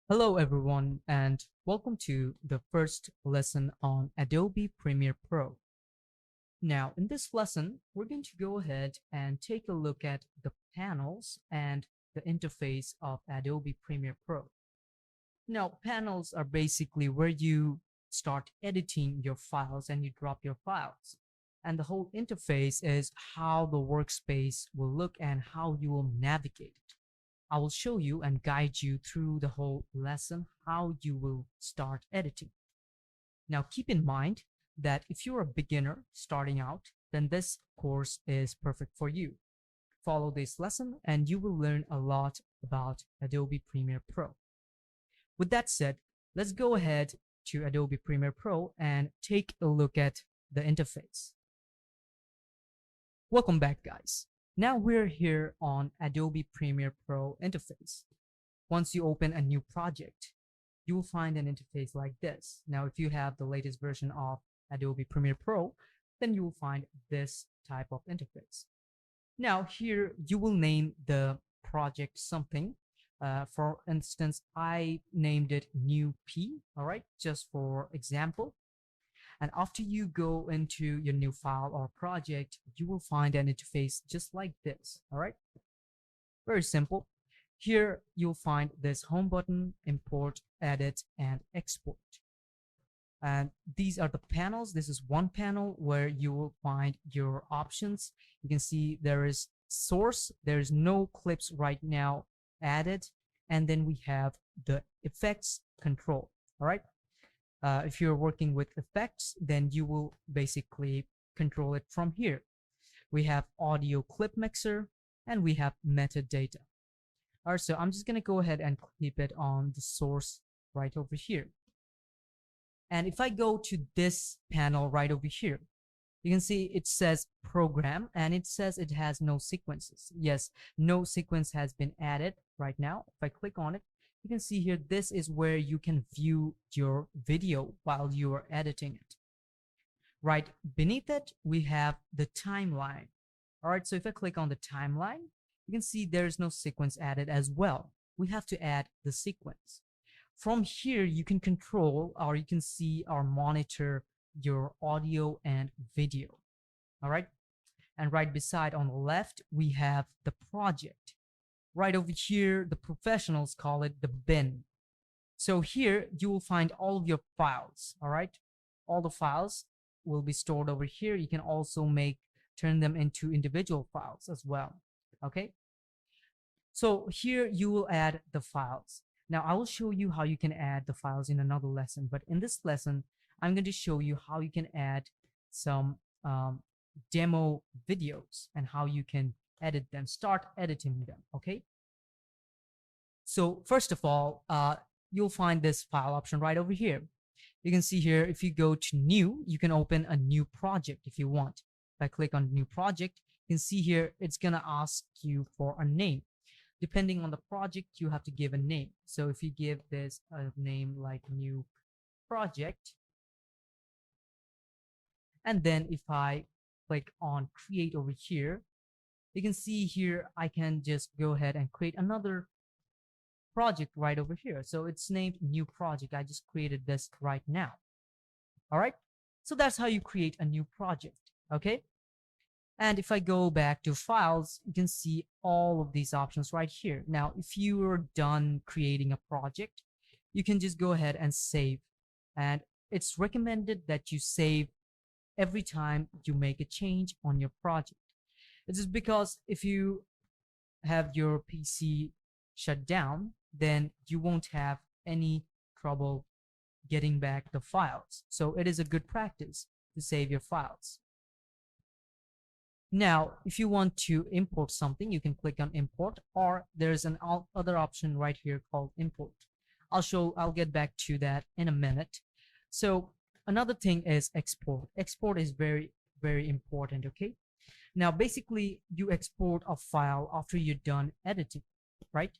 Hello everyone and welcome to the first lesson on Adobe Premiere Pro. Now in this lesson, we're going to go ahead and take a look at the panels and the interface of Adobe Premiere Pro. Now panels are basically where you start editing your files and you drop your files. And the whole interface is how the workspace will look and how you will navigate it. I will show you and guide you through the whole lesson how you will start editing. Now keep in mind that if you're a beginner starting out, then this course is perfect for you. Follow this lesson and you will learn a lot about Adobe Premiere Pro. With that said, let's go ahead to Adobe Premiere Pro and take a look at the interface. Welcome back, guys. Now we're here on Adobe Premiere Pro interface. Once you open a new project, you will find an interface like this. Now, if you have the latest version of Adobe Premiere Pro, then you will find this type of interface. Now here you will name the project something. For instance, I named it new P, all right, just for example. And after you go into your new file or project, you will find an interface just like this. All right. Very simple. Here you'll find this home button, import, edit, and export. And these are the panels. This is one panel where you will find your options. You can see there is source. There's no clips right now added. And then we have the effects control. All right. If you're working with effects, then you will basically control it from here. We have audio clip mixer and we have metadata. All right, so I'm just going to go ahead and keep it on the source right over here. And if I go to this panel right over here, you can see it says program and it says it has no sequences. Yes, no sequence has been added right now. If I click on it, you can see here, this is where you can view your video while you are editing it. Right beneath it, we have the timeline. All right, so if I click on the timeline, you can see there's no sequence added as well. We have to add the sequence. From here, you can control or you can see or monitor your audio and video. All right, and right beside on the left, we have the project. Right over here, the professionals call it the bin. So here you will find all of your files. All right, all the files will be stored over here. You can also turn them into individual files as well. Okay, so here you will add the files. Now I will show you how you can add the files in another lesson, but in this lesson I'm going to show you how you can add some demo videos and how you can edit them, start editing them. Okay, so first of all, you'll find this file option right over here. You can see here, if you go to new, you can open a new project if you want. If I click on new project, you can see here it's gonna ask you for a name. Depending on the project, you have to give a name. So if you give this a name like new project, and then if I click on create over here, you can see here I can just go ahead and create another project right over here. So it's named new project. I just created this right now. All right, so that's how you create a new project. Okay, and if I go back to files, you can see all of these options right here. Now if you are done creating a project, you can just go ahead and save, and it's recommended that you save every time you make a change on your project. This is because if you have your PC shut down, then you won't have any trouble getting back the files. So it is a good practice to save your files. Now, if you want to import something, you can click on import, or there's an other option right here called import. I'll get back to that in a minute. So another thing is export. Export is very, very important. Okay, now basically you export a file after you're done editing, right?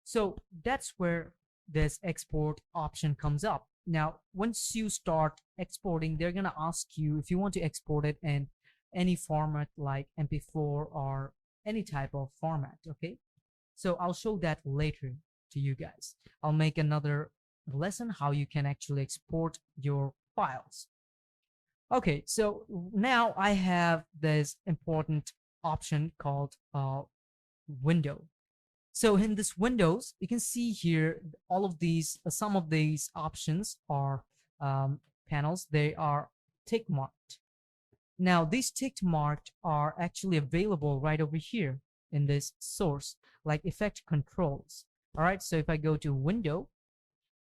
So that's where this export option comes up. Now once you start exporting, they're gonna ask you if you want to export it in any format like MP4 or any type of format. Okay, so I'll show that later to you guys. I'll make another lesson how you can actually export your files. Okay, so now I have this important option called window. So in this windows, you can see here all of these, some of these options are panels. They are tick marked. Now these tick marked are actually available right over here in this source, like effect controls. All right, so if I go to window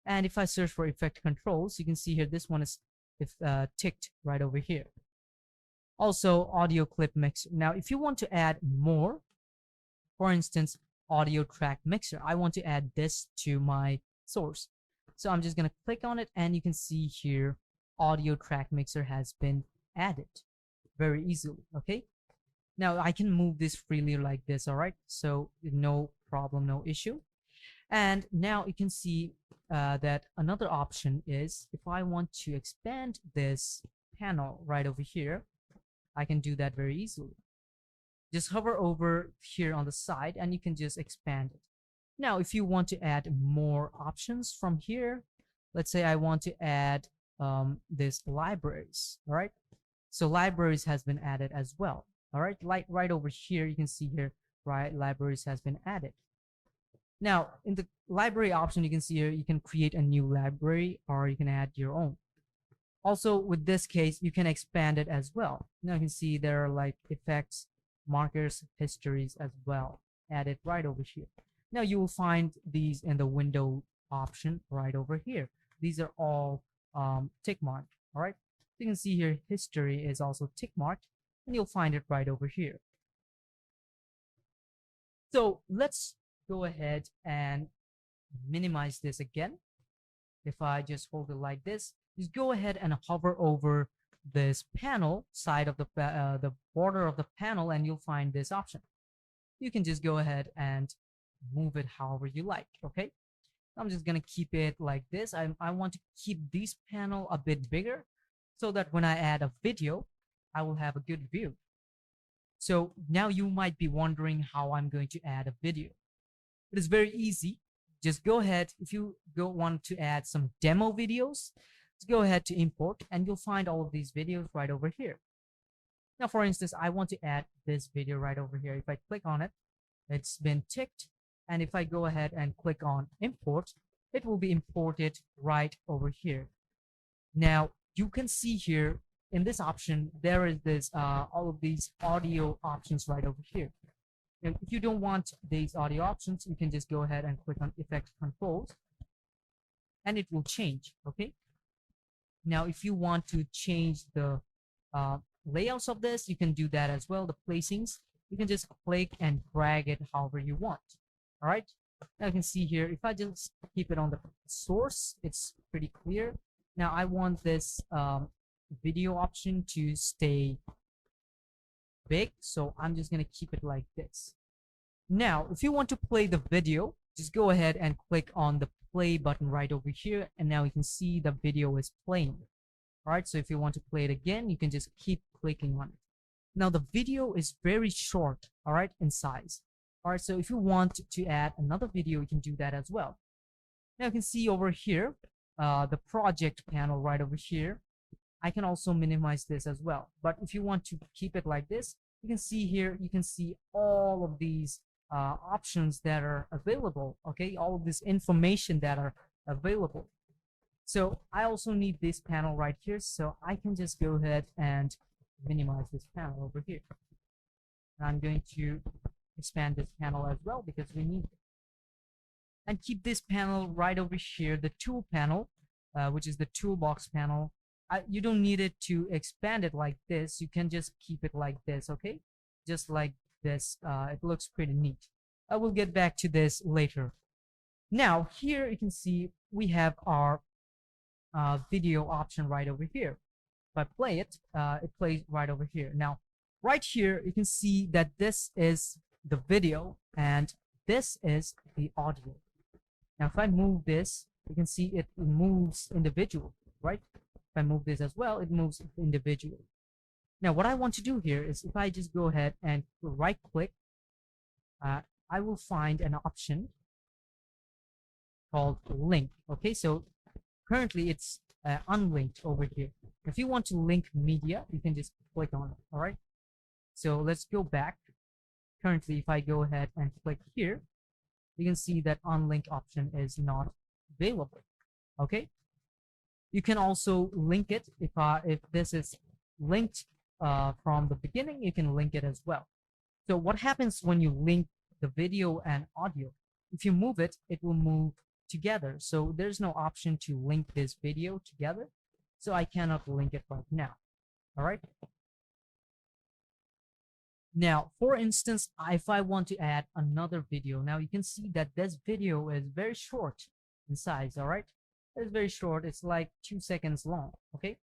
and if I search for effect controls, you can see here this one is ticked right over here. Also audio clip mixer. Now if you want to add more, for instance, audio track mixer, I want to add this to my source. So I'm just going to click on it and you can see here audio track mixer has been added very easily. Okay, now I can move this freely like this. All right, so no problem, no issue. And now you can see that another option is if I want to expand this panel right over here, I can do that very easily. Just hover over here on the side and you can just expand it. Now if you want to add more options from here, let's say I want to add this libraries. All right, so libraries has been added as well. All right, like right over here you can see here, right, libraries has been added. Now in the library option you can see here you can create a new library or you can add your own. Also with this case you can expand it as well. Now you can see there are like effects, markers, histories as well added right over here. Now you will find these in the window option right over here. These are all tick marked. All right, you can see here history is also tick marked and you'll find it right over here. So let's go ahead and minimize this again. If I just hold it like this, just go ahead and hover over this panel side of the border of the panel and you'll find this option. You can just go ahead and move it however you like. Okay, I'm just gonna keep it like this. I want to keep this panel a bit bigger so that when I add a video I will have a good view. So now you might be wondering how I'm going to add a video. It is very easy. Just go ahead, if you want to add some demo videos, just go ahead to import and you'll find all of these videos right over here. Now for instance, I want to add this video right over here. If I click on it, it's been ticked, and if I go ahead and click on import, it will be imported right over here. Now you can see here in this option there is this all of these audio options right over here. Now, if you don't want these audio options, you can just go ahead and click on effect controls and it will change. Okay, now if you want to change the layouts of this, you can do that as well. The placings, you can just click and drag it however you want. All right, now you can see here if I just keep it on the source, it's pretty clear. Now I want this video option to stay big, so I'm just gonna keep it like this. Now if you want to play the video, just go ahead and click on the play button right over here and now you can see the video is playing. All right, so if you want to play it again, you can just keep clicking on it. Now the video is very short, all right, in size. All right, so if you want to add another video, you can do that as well. Now you can see over here the project panel right over here. I can also minimize this as well, but if you want to keep it like this, you can see here, you can see all of these options that are available. Okay, all of this information that are available. So I also need this panel right here, so I can just go ahead and minimize this panel over here. And I'm going to expand this panel as well because we need it. And keep this panel right over here, the tool panel, which is the toolbox panel. You don't need it to expand it like this. You can just keep it like this. Okay, just like this. It looks pretty neat. I will get back to this later. Now here you can see we have our video option right over here. If I play it, it plays right over here. Now right here you can see that this is the video and this is the audio. Now if I move this, you can see it moves individually, right? If I move this as well, it moves individually. Now what I want to do here is if I just go ahead and right click, I will find an option called link. Okay, so currently it's unlinked over here. If you want to link media, you can just click on it. All right, so let's go back. Currently, if I go ahead and click here, you can see that unlink option is not available. Okay, you can also link it if this is linked from the beginning, you can link it as well. So what happens when you link the video and audio? If you move it, it will move together. So there's no option to link this video together. So I cannot link it right now. All right. Now, for instance, if I want to add another video, now you can see that this video is very short in size. All right. It's very short. It's like 2 seconds long. Okay.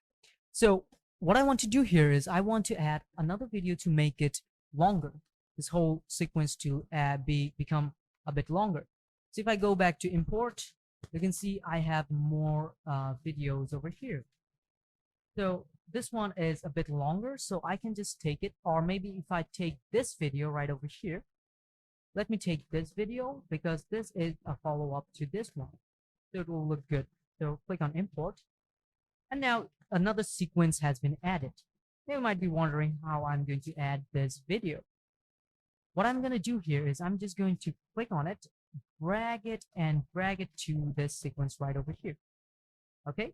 So what I want to do here is I want to add another video to make it longer. This whole sequence to become a bit longer. So if I go back to import, you can see I have more videos over here. So this one is a bit longer, so I can just take it, or maybe if I take this video right over here, let me take this video because this is a follow-up to this one, so it will look good. So click on import, and now another sequence has been added. You might be wondering how I'm going to add this video. What I'm going to do here is I'm just going to click on it, drag it, and drag it to this sequence right over here. Okay.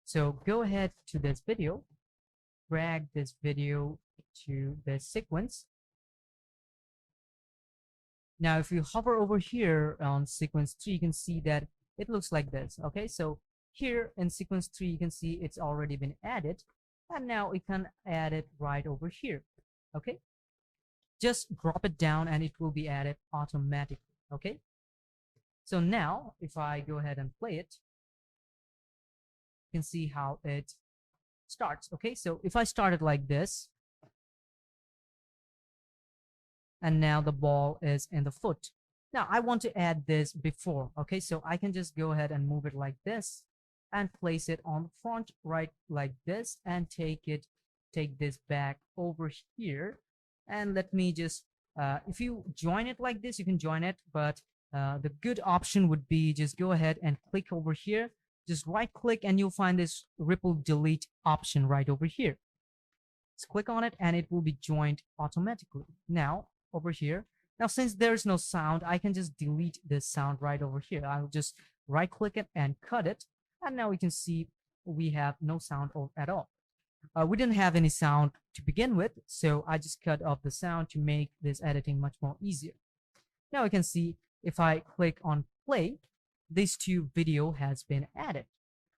So go ahead to this video, drag this video to this sequence. Now, if you hover over here on sequence 3, you can see that it looks like this. Okay, so here in sequence 3, you can see it's already been added, and now we can add it right over here. Okay, just drop it down and it will be added automatically. Okay, so now if I go ahead and play it, you can see how it starts. Okay, so if I start it like this, and now the ball is in the foot. Now I want to add this before. Okay, so I can just go ahead and move it like this and place it on the front right like this, and take this back over here. And let me just if you join it like this, you can join it, but the good option would be just go ahead and click over here, just right click, and you'll find this ripple delete option right over here. Just click on it and it will be joined automatically. Now over here, now since there's no sound, I can just delete this sound right over here. I'll just right click it and cut it, and now we can see we have no sound at all. We didn't have any sound to begin with, so I just cut off the sound to make this editing much more easier. Now you can see if I click on play, this two video has been added.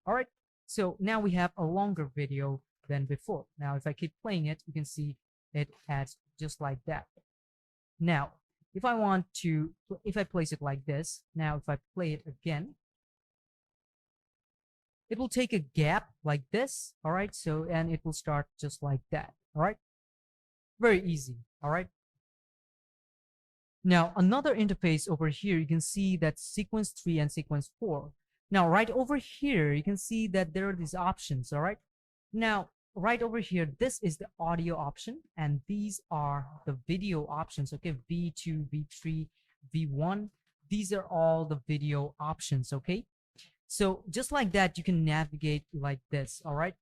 All right, so now we have a longer video than before. Now if I keep playing it, you can see it adds just like that. Now if I place it like this, now if I play it again, it will take a gap like this. All right, so and it will start just like that. All right, very easy. All right, now another interface over here, you can see that sequence 3 and sequence 4. Now right over here, you can see that there are these options. All right, now right over here, this is the audio option, and these are the video options. Okay, V2, V3, V1, these are all the video options. Okay, so just like that, you can navigate like this. All right,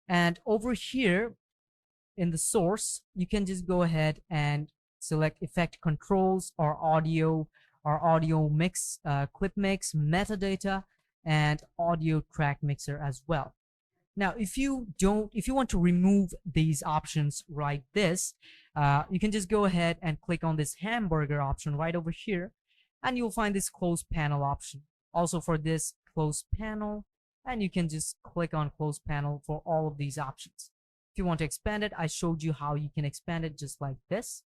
and over here in the source, you can just go ahead and select effect controls, or audio mix, clip mix, metadata, and audio track mixer as well. Now if you want to remove these options like this, you can just go ahead and click on this hamburger option right over here, and you'll find this close panel option also for this close panel, and you can just click on close panel for all of these options. If you want to expand it, I showed you how you can expand it just like this.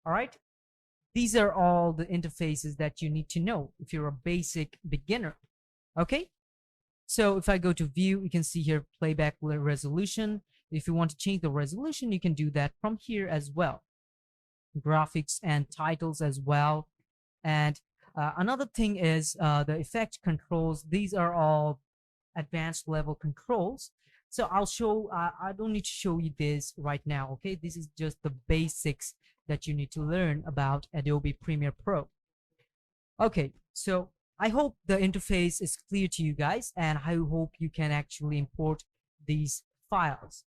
All right, these are all the interfaces that you need to know if you're a basic beginner. Okay, so if I go to view, you can see here playback resolution. If you want to change the resolution, you can do that from here as well. Graphics and titles as well. And another thing is the effect controls. These are all advanced level controls. So I don't need to show you this right now. Okay, this is just the basics that you need to learn about Adobe Premiere Pro. Okay, so I hope the interface is clear to you guys, and I hope you can actually import these files.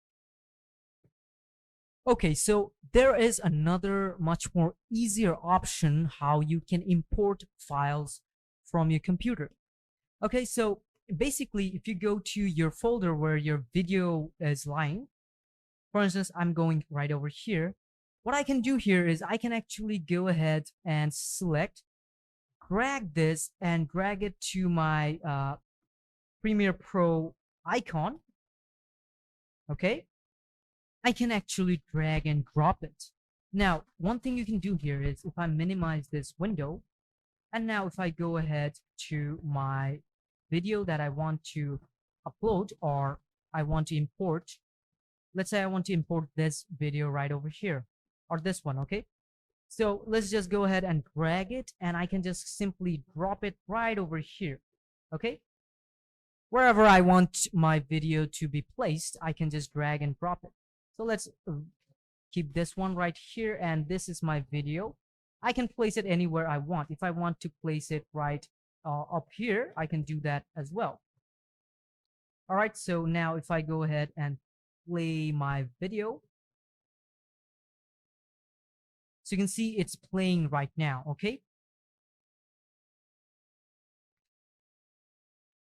Okay, so there is another much more easier option how you can import files from your computer. Okay, so basically if you go to your folder where your video is lying, for instance, I'm going right over here. What I can do here is I can actually go ahead and select, drag this and drag it to my Premiere Pro icon. Okay, I can actually drag and drop it. Now, one thing you can do here is if I minimize this window, and now if I go ahead to my video that I want to upload or I want to import, let's say I want to import this video right over here or this one. Okay, so let's just go ahead and drag it, and I can just simply drop it right over here. Okay, wherever I want my video to be placed, I can just drag and drop it. So let's keep this one right here, and this is my video. I can place it anywhere I want. If I want to place it right up here, I can do that as well. All right, so now if I go ahead and play my video, so you can see it's playing right now. Okay,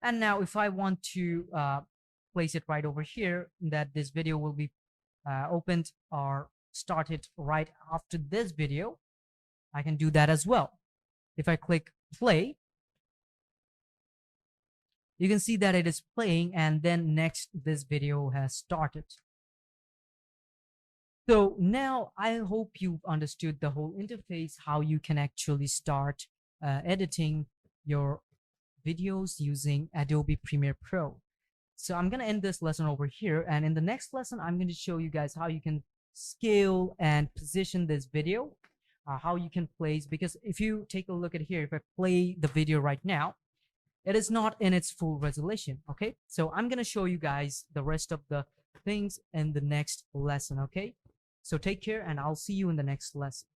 and now if I want to place it right over here, that this video will be opened or started right after this video, I can do that as well. If I click play, you can see that it is playing, and then next this video has started. So now I hope you've understood the whole interface, how you can actually start editing your videos using Adobe Premiere Pro. So I'm going to end this lesson over here, and in the next lesson I'm going to show you guys how you can scale and position this video, how you can place, because if you take a look at here, if I play the video right now, it is not in its full resolution. Okay, so I'm going to show you guys the rest of the things in the next lesson. Okay, so take care, and I'll see you in the next lesson.